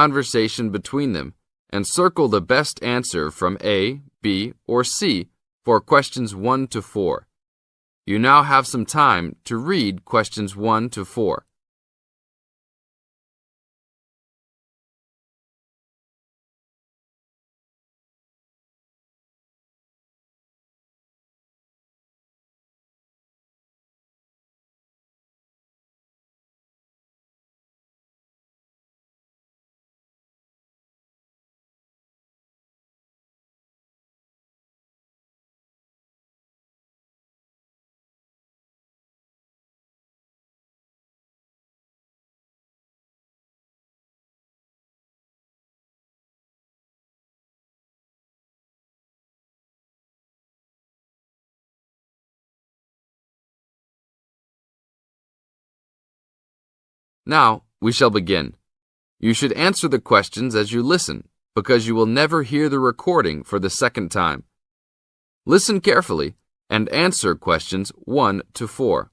conversation between them and circle the best answer from A, B, or C for questions 1 to 4. You now have some time to read questions 1 to 4. Now, we shall begin. You should answer the questions as you listen, because you will never hear the recording for the second time. Listen carefully and answer questions 1 to 4.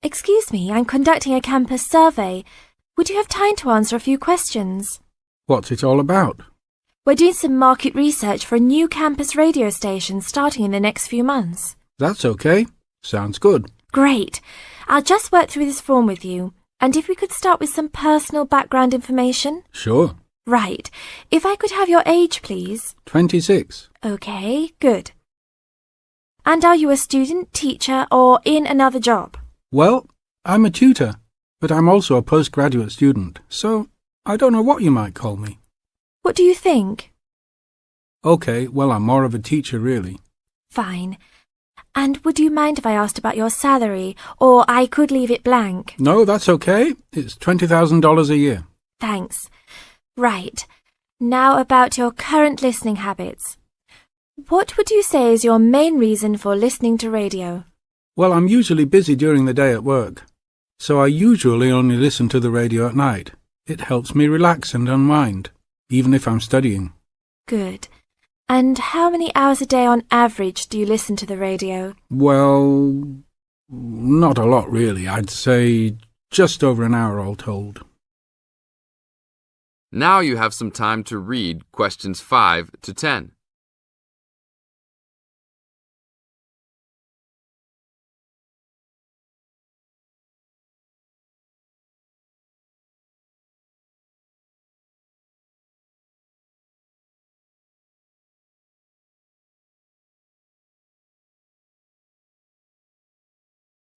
Excuse me, I'm conducting a campus survey. Would you have time to answer a few questions? What's it all about? We're doing some market research for a new campus radio station starting in the next few months. That's okay. Sounds good. Great. I'll just work through this form with you. And if we could start with some personal background information? Sure. Right. If I could have your age, please. 26. Okay, good. And are you a student, teacher, or in another job? Well, I'm a tutor, but I'm also a postgraduate student, so I don't know what you might call me. What do you think? Okay, well, I'm more of a teacher, really. Fine. And would you mind if I asked about your salary, or I could leave it blank? No, that's okay. It's $20,000 a year. Thanks. Right. Now about your current listening habits. What would you say is your main reason for listening to radio? Well, I'm usually busy during the day at work, so I usually only listen to the radio at night. It helps me relax and unwind, even if I'm studying. Good. And how many hours a day on average do you listen to the radio? Well, not a lot really. I'd say just over an hour all told. Now you have some time to read questions 5 to 10.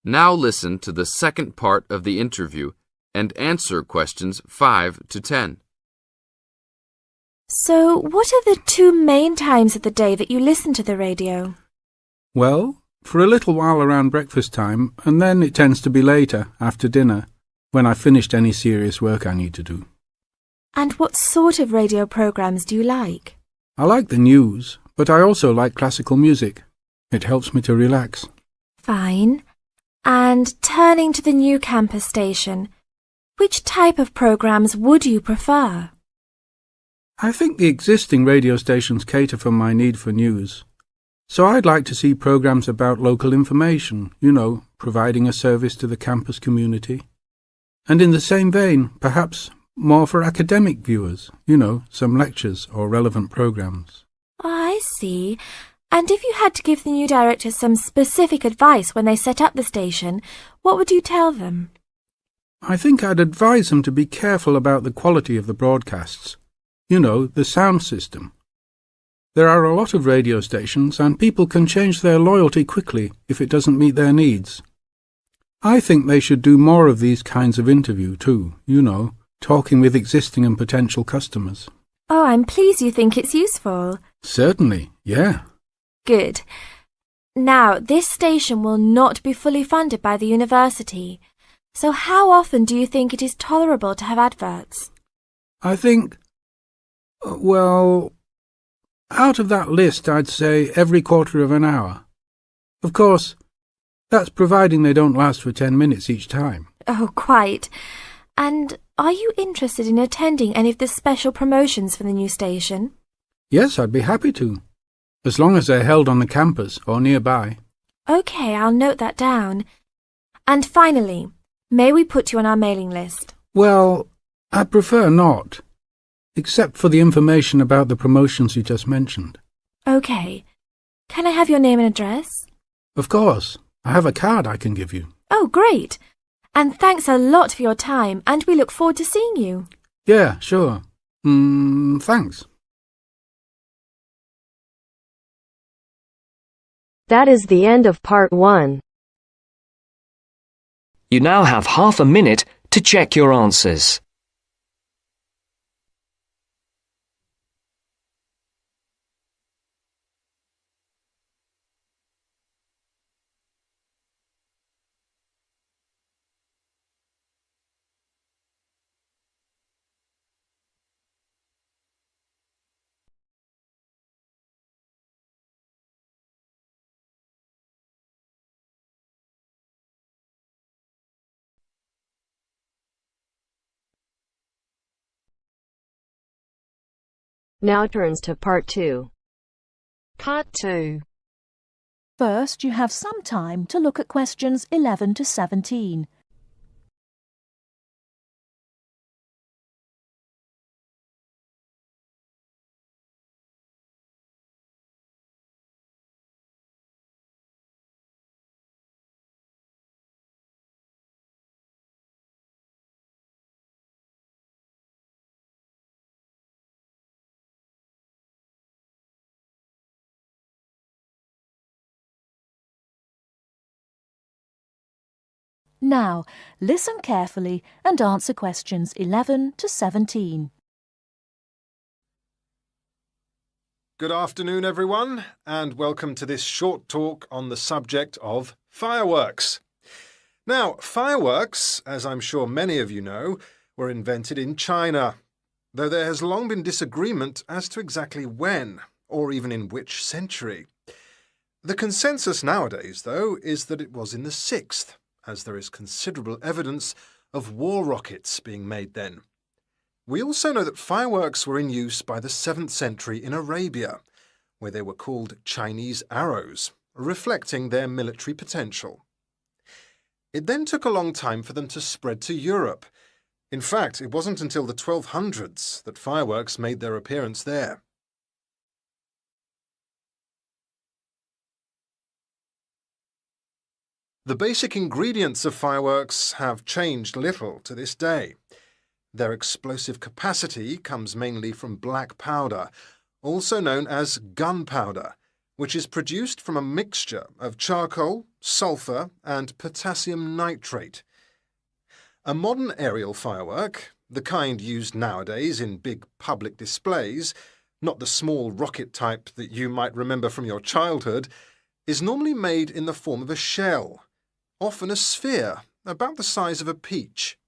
Now listen to the second part of the interview and answer questions 5 to 10. So, what are the 2 main times of the day that you listen to the radio? Well, for a little while around breakfast time, and then it tends to be later, after dinner, when I've finished any serious work I need to do. And what sort of radio programs do you like? I like the news, but I also like classical music. It helps me to relax. Fine. And turning to the new campus station, which type of programs would you prefer? I think the existing radio stations cater for my need for news. So I'd like to see programs about local information, providing a service to the campus community. And in the same vein, perhaps more for academic viewers, some lectures or relevant programs. Oh, I see. And if you had to give the new director some specific advice when they set up the station, what would you tell them? I think I'd advise them to be careful about the quality of the broadcasts. The sound system. There are a lot of radio stations and people can change their loyalty quickly if it doesn't meet their needs. I think they should do more of these kinds of interview too, talking with existing and potential customers. Oh, I'm pleased you think it's useful. Certainly, yeah. Good. Now, this station will not be fully funded by the university. So how often do you think it is tolerable to have adverts? I think, out of that list, I'd say every quarter of an hour. Of course, that's providing they don't last for 10 minutes each time. Oh, quite. And are you interested in attending any of the special promotions for the new station? Yes, I'd be happy to, as long as they're held on the campus or nearby. OK, I'll note that down. And finally, may we put you on our mailing list? Well, I'd prefer not, except for the information about the promotions you just mentioned. OK. Can I have your name and address? Of course. I have a card I can give you. Oh, great. And thanks a lot for your time, and we look forward to seeing you. Yeah, sure. Thanks. That is the end of part 1. You now have half a minute to check your answers. Now turns to part 2. Part 2. First, you have some time to look at questions 11 to 17. Now, listen carefully and answer questions 11 to 17. Good afternoon, everyone, and welcome to this short talk on the subject of fireworks. Now, fireworks, as I'm sure many of you know, were invented in China, though there has long been disagreement as to exactly when, or even in which century. The consensus nowadays, though, is that it was in the 6th, as there is considerable evidence of war rockets being made then. We also know that fireworks were in use by the 7th century in Arabia, where they were called Chinese arrows, reflecting their military potential. It then took a long time for them to spread to Europe. In fact, it wasn't until the 1200s that fireworks made their appearance there. The basic ingredients of fireworks have changed little to this day. Their explosive capacity comes mainly from black powder, also known as gunpowder, which is produced from a mixture of charcoal, sulfur, and potassium nitrate. A modern aerial firework, the kind used nowadays in big public displays, not the small rocket type that you might remember from your childhood, is normally made in the form of a shell, often a sphere about the size of a peach.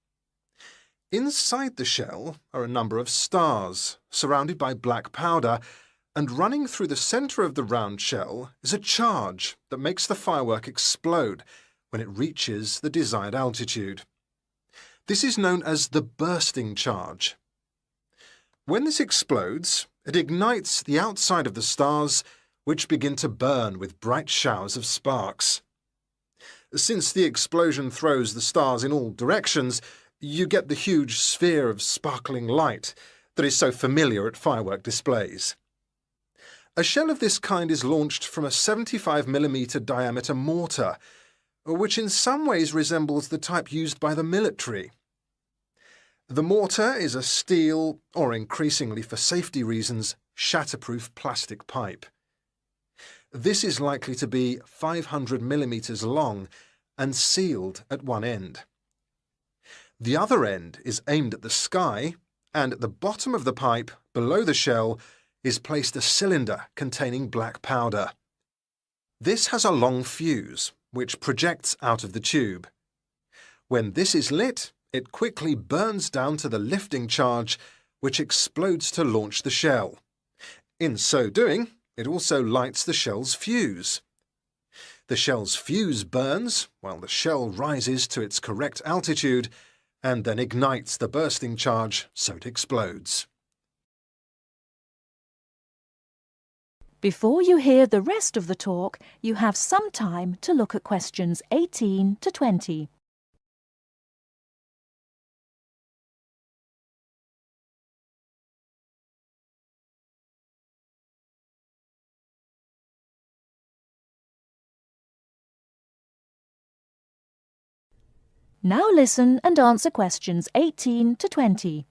Inside the shell are a number of stars, surrounded by black powder, and running through the centre of the round shell is a charge that makes the firework explode when it reaches the desired altitude. This is known as the bursting charge. When this explodes, it ignites the outside of the stars, which begin to burn with bright showers of sparks. Since the explosion throws the stars in all directions, you get the huge sphere of sparkling light that is so familiar at firework displays. A shell of this kind is launched from a 75mm diameter mortar, which in some ways resembles the type used by the military. The mortar is a steel, or increasingly for safety reasons, shatterproof plastic pipe. This is likely to be 500mm long and sealed at one end. The other end is aimed at the sky, and at the bottom of the pipe, below the shell, is placed a cylinder containing black powder. This has a long fuse, which projects out of the tube. When this is lit, it quickly burns down to the lifting charge, which explodes to launch the shell. In so doing, it also lights the shell's fuse. The shell's fuse burns while the shell rises to its correct altitude and then ignites the bursting charge so it explodes. Before you hear the rest of the talk, you have some time to look at questions 18 to 20. Now listen and answer questions 18 to 20.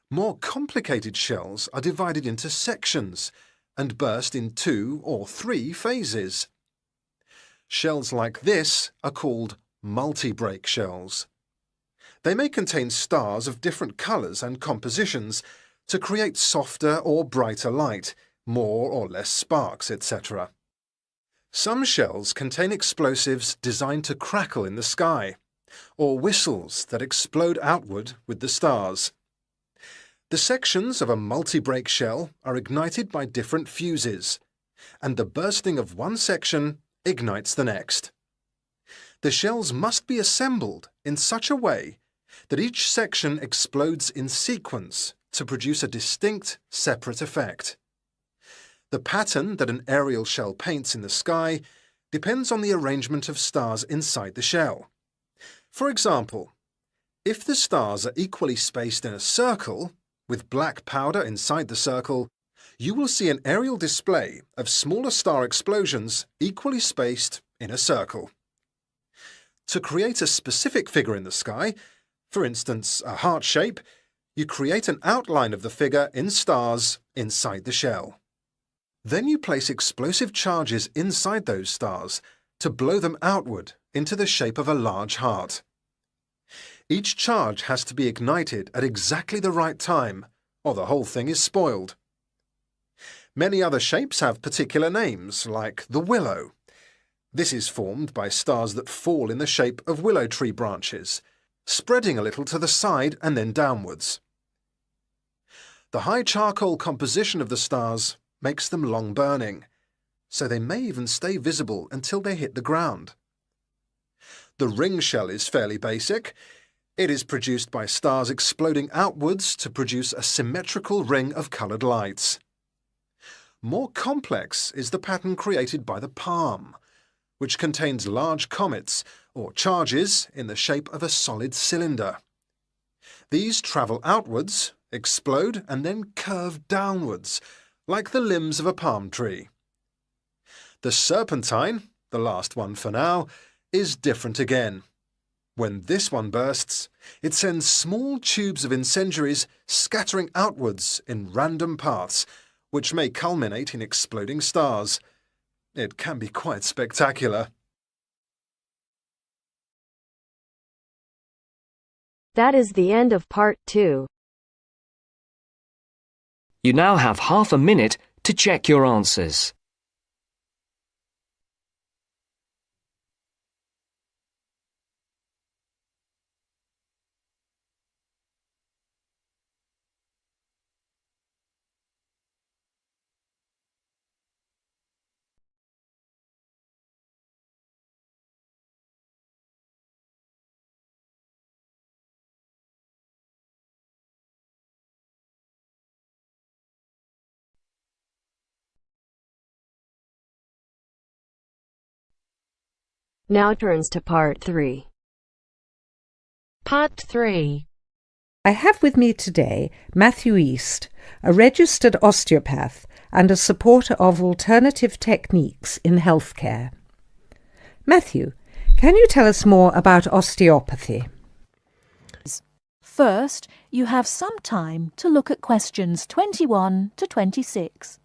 More complicated shells are divided into sections and burst in 2 or 3 phases. Shells like this are called multi-break shells. They may contain stars of different colours and compositions to create softer or brighter light, more or less sparks, etc. Some shells contain explosives designed to crackle in the sky, or whistles that explode outward with the stars. The sections of a multi-break shell are ignited by different fuses, and the bursting of one section ignites the next. The shells must be assembled in such a way that each section explodes in sequence to produce a distinct, separate effect. The pattern that an aerial shell paints in the sky depends on the arrangement of stars inside the shell. For example, if the stars are equally spaced in a circle, with black powder inside the circle, you will see an aerial display of smaller star explosions equally spaced in a circle. To create a specific figure in the sky, for instance a heart shape, you create an outline of the figure in stars inside the shell. Then you place explosive charges inside those stars to blow them outward into the shape of a large heart. Each charge has to be ignited at exactly the right time, or the whole thing is spoiled. Many other shapes have particular names, like the willow. This is formed by stars that fall in the shape of willow tree branches, spreading a little to the side and then downwards. The high charcoal composition of the stars makes them long burning, so they may even stay visible until they hit the ground. The ring shell is fairly basic. It is produced by stars exploding outwards to produce a symmetrical ring of coloured lights. More complex is the pattern created by the palm, which contains large comets or charges in the shape of a solid cylinder. These travel outwards, explode and then curve downwards, like the limbs of a palm tree. The serpentine, the last one for now, is different again. When this one bursts, it sends small tubes of incendiaries scattering outwards in random paths, which may culminate in exploding stars. It can be quite spectacular. That is the end of part 2. You now have half a minute to check your answers. Now turns to part 3. Part 3. I have with me today Matthew East, a registered osteopath and a supporter of alternative techniques in healthcare. Matthew, can you tell us more about osteopathy? First, you have some time to look at questions 21 to 26.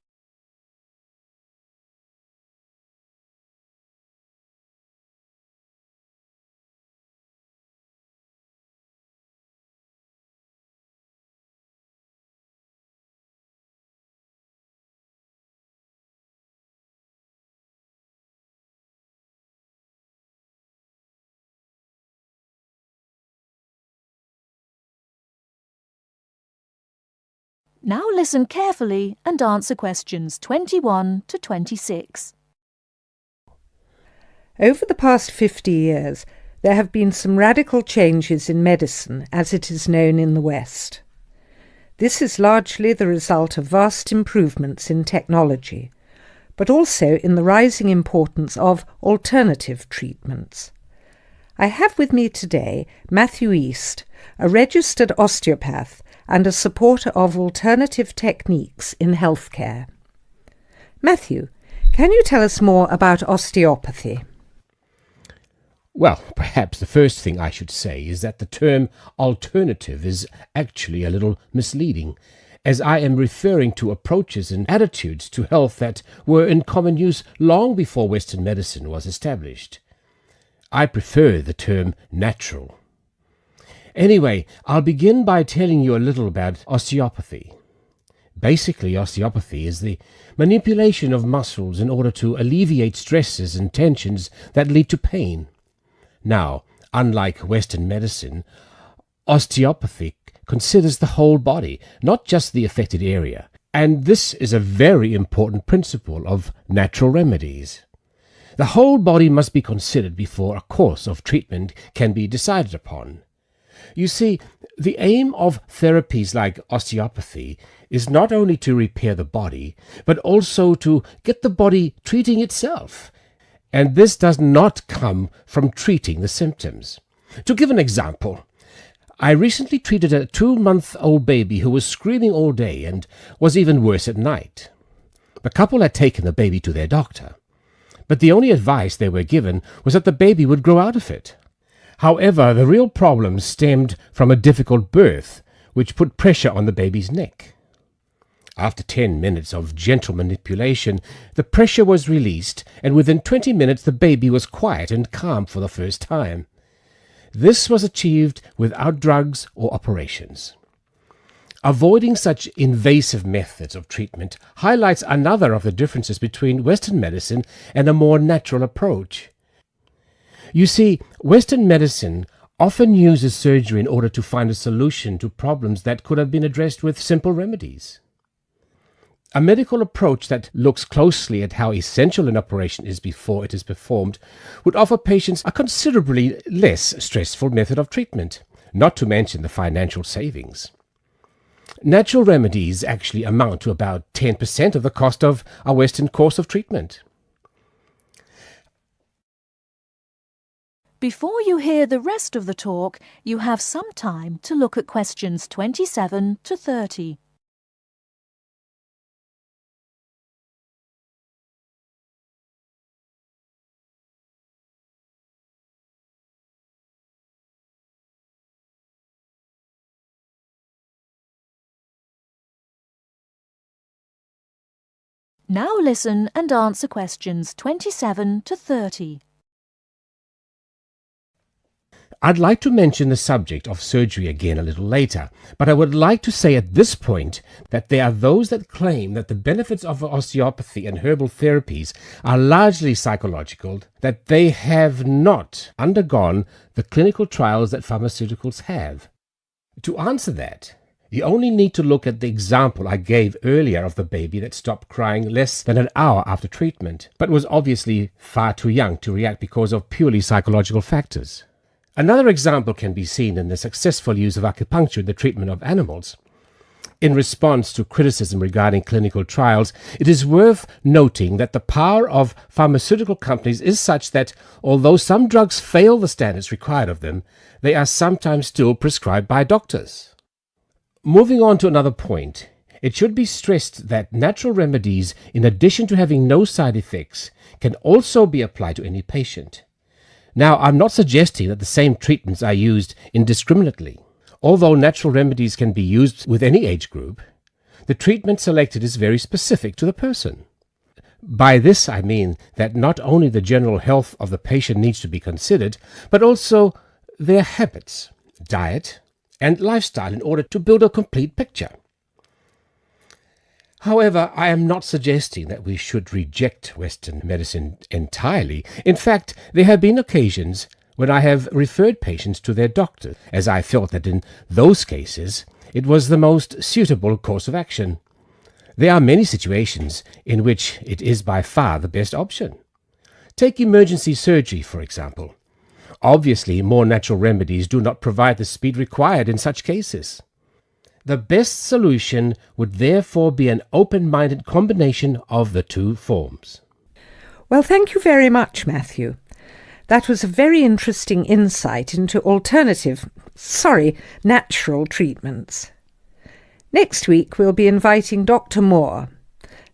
Now listen carefully and answer questions 21 to 26. Over the past 50 years, there have been some radical changes in medicine as it is known in the West. This is largely the result of vast improvements in technology, but also in the rising importance of alternative treatments. I have with me today Matthew East, a registered osteopath and a supporter of alternative techniques in healthcare. Matthew, can you tell us more about osteopathy? Well, perhaps the first thing I should say is that the term alternative is actually a little misleading, as I am referring to approaches and attitudes to health that were in common use long before Western medicine was established. I prefer the term natural. Anyway, I'll begin by telling you a little about osteopathy. Basically, osteopathy is the manipulation of muscles in order to alleviate stresses and tensions that lead to pain. Now, unlike Western medicine, osteopathy considers the whole body, not just the affected area, and this is a very important principle of natural remedies. The whole body must be considered before a course of treatment can be decided upon. You see, the aim of therapies like osteopathy is not only to repair the body, but also to get the body treating itself. And this does not come from treating the symptoms. To give an example, I recently treated a 2-month-old baby who was screaming all day and was even worse at night. The couple had taken the baby to their doctor, but the only advice they were given was that the baby would grow out of it. However, the real problem stemmed from a difficult birth, which put pressure on the baby's neck. After 10 minutes of gentle manipulation, the pressure was released, and within 20 minutes the baby was quiet and calm for the first time. This was achieved without drugs or operations. Avoiding such invasive methods of treatment highlights another of the differences between Western medicine and a more natural approach. You see, Western medicine often uses surgery in order to find a solution to problems that could have been addressed with simple remedies. A medical approach that looks closely at how essential an operation is before it is performed would offer patients a considerably less stressful method of treatment, not to mention the financial savings. Natural remedies actually amount to about 10% of the cost of a Western course of treatment. Before you hear the rest of the talk, you have some time to look at questions 27 to 30. Now listen and answer questions 27 to 30. I'd like to mention the subject of surgery again a little later, but I would like to say at this point that there are those that claim that the benefits of osteopathy and herbal therapies are largely psychological, that they have not undergone the clinical trials that pharmaceuticals have. To answer that, you only need to look at the example I gave earlier of the baby that stopped crying less than an hour after treatment, but was obviously far too young to react because of purely psychological factors. Another example can be seen in the successful use of acupuncture in the treatment of animals. In response to criticism regarding clinical trials, it is worth noting that the power of pharmaceutical companies is such that, although some drugs fail the standards required of them, they are sometimes still prescribed by doctors. Moving on to another point, it should be stressed that natural remedies, in addition to having no side effects, can also be applied to any patient. Now, I'm not suggesting that the same treatments are used indiscriminately. Although natural remedies can be used with any age group, the treatment selected is very specific to the person. By this I mean that not only the general health of the patient needs to be considered, but also their habits, diet, and lifestyle in order to build a complete picture. However, I am not suggesting that we should reject Western medicine entirely. In fact, there have been occasions when I have referred patients to their doctor, as I felt that in those cases it was the most suitable course of action. There are many situations in which it is by far the best option. Take emergency surgery, for example. Obviously, more natural remedies do not provide the speed required in such cases. The best solution would therefore be an open-minded combination of the two forms. Well, thank you very much, Matthew. That was a very interesting insight into natural treatments. Next week we'll be inviting Dr. Moore.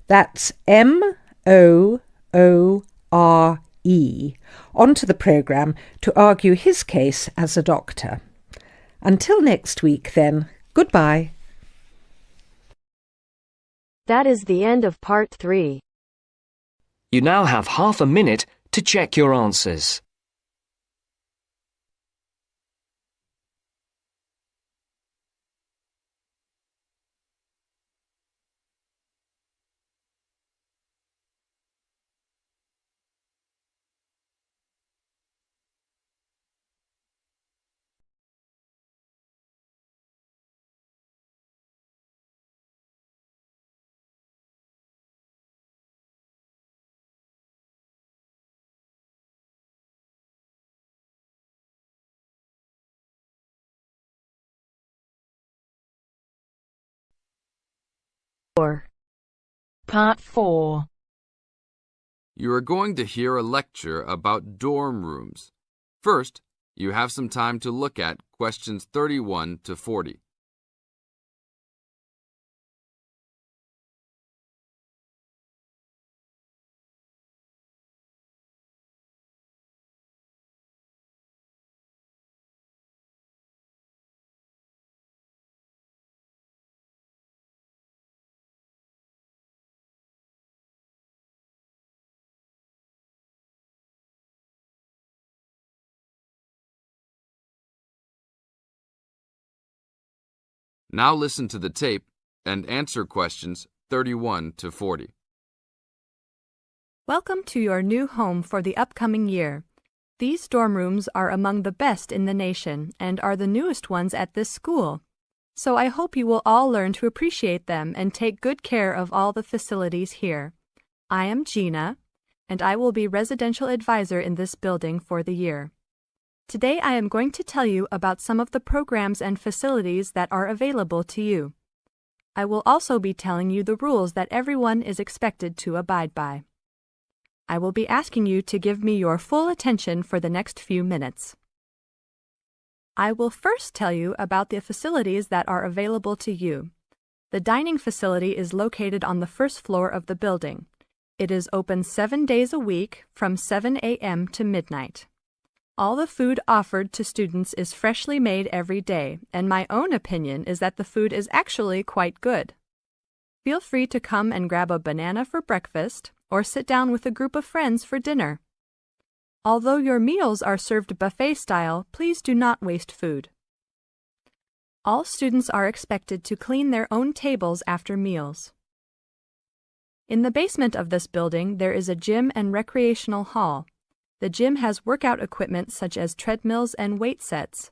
That's Moore, E, onto the programme to argue his case as a doctor. Until next week, then, goodbye. That is the end of part 3. You now have half a minute to check your answers. Part 4. You are going to hear a lecture about dorm rooms. First, you have some time to look at questions 31 to 40. Now listen to the tape and answer questions 31 to 40. Welcome to your new home for the upcoming year. These dorm rooms are among the best in the nation and are the newest ones at this school. So I hope you will all learn to appreciate them and take good care of all the facilities here. I am Gina, and I will be residential advisor in this building for the year. Today I am going to tell you about some of the programs and facilities that are available to you. I will also be telling you the rules that everyone is expected to abide by. I will be asking you to give me your full attention for the next few minutes. I will first tell you about the facilities that are available to you. The dining facility is located on the first floor of the building. It is open 7 days a week from 7 a.m. to midnight. All the food offered to students is freshly made every day, and my own opinion is that the food is actually quite good. Feel free to come and grab a banana for breakfast or sit down with a group of friends for dinner. Although your meals are served buffet style, please do not waste food. All students are expected to clean their own tables after meals. In the basement of this building, there is a gym and recreational hall. The gym has workout equipment such as treadmills and weight sets.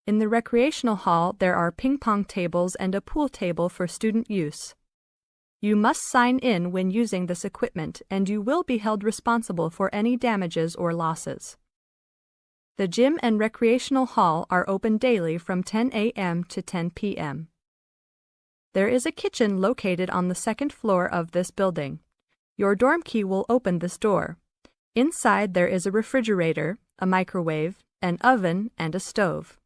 In the recreational hall, there are ping pong tables and a pool table for student use. You must sign in when using this equipment, and you will be held responsible for any damages or losses. The gym and recreational hall are open daily from 10 a.m. to 10 p.m. There is a kitchen located on the second floor of this building. Your dorm key will open this door. Inside there is a refrigerator, a microwave, an oven, and a stove.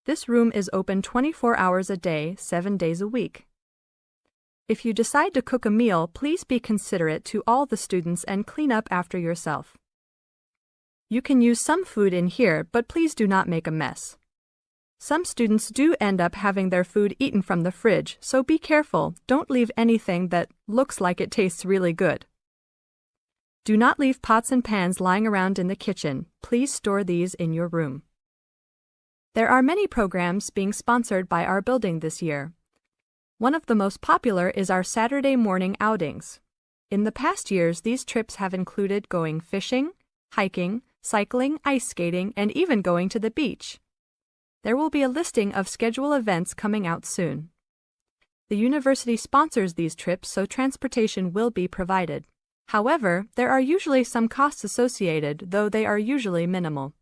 This room is open 24 hours a day, 7 days a week. If you decide to cook a meal, please be considerate to all the students and clean up after yourself. You can use some food in here, but please do not make a mess. Some students do end up having their food eaten from the fridge, so be careful. Don't leave anything that looks like it tastes really good. Do not leave pots and pans lying around in the kitchen. Please store these in your room. There are many programs being sponsored by our building this year. One of the most popular is our Saturday morning outings. In the past years, these trips have included going fishing, hiking, cycling, ice skating, and even going to the beach. There will be a listing of scheduled events coming out soon. The university sponsors these trips, so transportation will be provided. However, there are usually some costs associated, though they are usually minimal.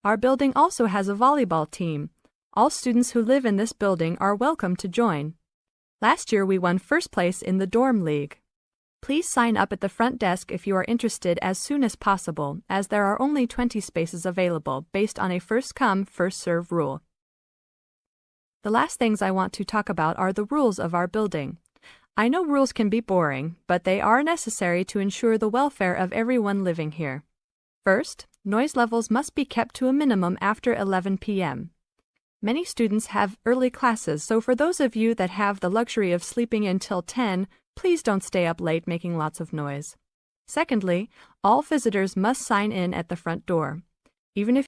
Our building also has a volleyball team. All students who live in this building are welcome to join. Last year we won first place in the dorm league. Please sign up at the front desk if you are interested as soon as possible, as there are only 20 spaces available based on a first-come, first-served rule. The last things I want to talk about are the rules of our building. I know rules can be boring, but they are necessary to ensure the welfare of everyone living here. First, noise levels must be kept to a minimum after 11 p.m. Many students have early classes, so for those of you that have the luxury of sleeping until 10, please don't stay up late making lots of noise. Secondly, all visitors must sign in at the front door. Even if